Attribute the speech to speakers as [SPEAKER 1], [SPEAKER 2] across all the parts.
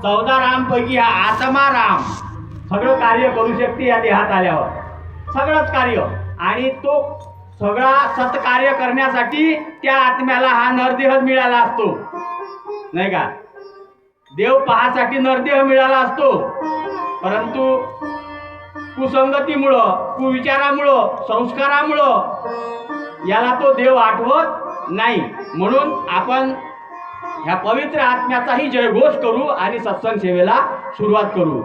[SPEAKER 1] 14 राम पैकी हा आत्मा राम सगळं कार्य करू शकते या देहात आल्यावर, सगळंच कार्य. आणि तो सगळा सत्कार्य करण्यासाठी त्या आत्म्याला हा नरदेह मिळाला असतो, नाही का? देव पाहासाठी नरदेह मिळाला असतो, परंतु कुसंगतीमुळं, कुविचारामुळं, संस्कारामुळं याला तो देव आठवत नाही. म्हणून आपण ह्या पवित्र आत्म्याचाही जयघोष करू आणि सत्संग सेवेला सुरुवात करू.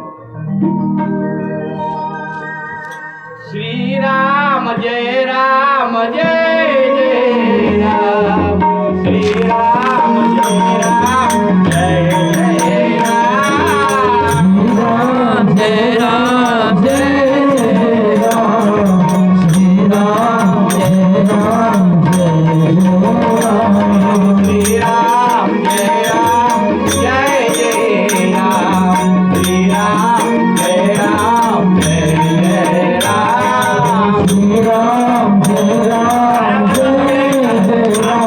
[SPEAKER 1] श्रीराम जय राम जय जय राम, श्रीराम जय राम जय जय राम,
[SPEAKER 2] जय राम जय राम, श्रीराम जय राम जय राम,
[SPEAKER 1] श्रीराम जय राम जय जय राम, श्रीराम जय राम जय जय राम,
[SPEAKER 2] श्रीराम जय राम जय राम,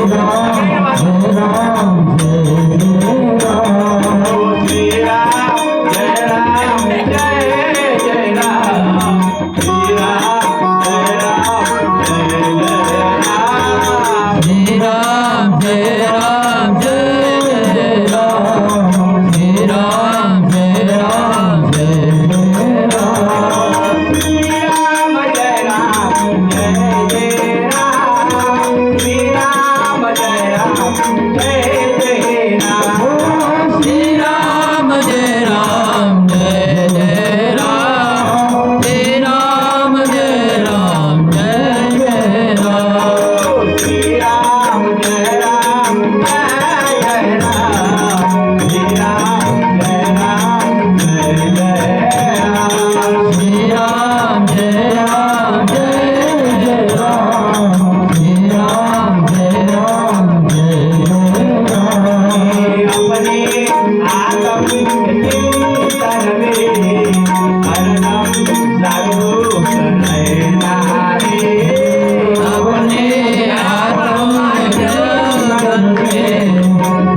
[SPEAKER 2] श्रीराम जय राम जय राम,
[SPEAKER 1] श्रीराम जय राम जय जय राम, श्रीराम जय राम जय जय राम,
[SPEAKER 2] श्रीराम जय राम जय राम, श्रीराम जय राम जय राम,
[SPEAKER 1] श्रीराम जय राम जय जय राम, श्रीराम जय राम जय जय राम,
[SPEAKER 2] श्रीराम जय राम जय जय राम, श्रीराम जय राम जय जय राम,
[SPEAKER 1] श्रीराम जय राम जय जय राम, श्रीराम जय राम जय जय राम,
[SPEAKER 2] श्रीराम जय राम जय जय राम, श्रीराम जय राम जय जय राम,
[SPEAKER 1] अपने आगम चिंतन में हरदम जागरूक रहना रे,
[SPEAKER 2] अपने आत्म जगत में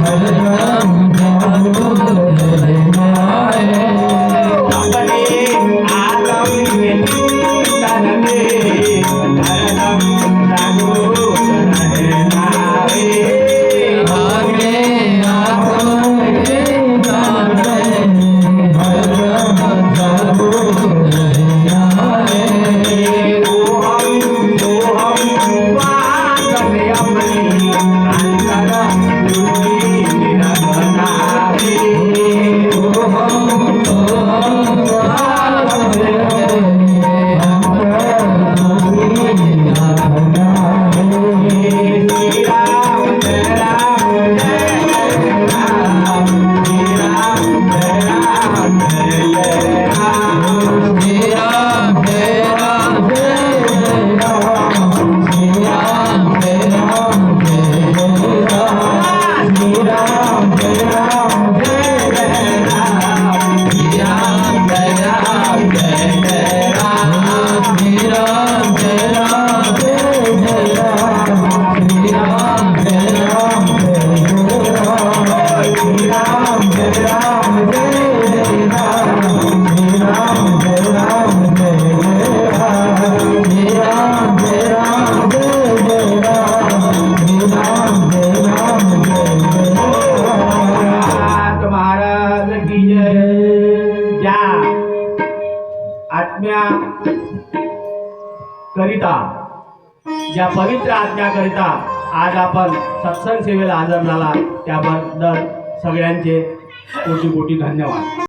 [SPEAKER 2] हरदम जागरूक रहना है,
[SPEAKER 1] अपने आगम चिंतन में हरदम जागरूक रहना रे,
[SPEAKER 2] आगे आत्म जगत में हरदम जागरूक रहना है,
[SPEAKER 1] सोहम सोहम वास में अपनी अंतर बुद्धि निरंजना रे, श्रीराम जय राम जय जय राम, श्रीराम जय राम जय जय राम,
[SPEAKER 2] श्रीराम जय राम जय राम, श्रीराम जय राम जय राम,
[SPEAKER 1] श्रीराम जय राम जय जय राम,
[SPEAKER 2] श्रीराम जय राम जय जय राम, श्रीराम जय राम जय जय राम, श्रीराम जय राम जय जय राम,
[SPEAKER 1] श्रीराम जय राम जय जय राम,
[SPEAKER 2] श्रीराम जय राम जय जय राम, श्रीराम जय राम जय जय राम, श्रीराम जय राम जय जय राम.
[SPEAKER 1] महाराज की जय. ज्या आत्म्या करिता, ज्या पवित्र आत्म्याकरिता आज आपण सत्संग सेवेला हजर झाला त्याबद्दल सगळ्यांचे कोटी कोटी धन्यवाद.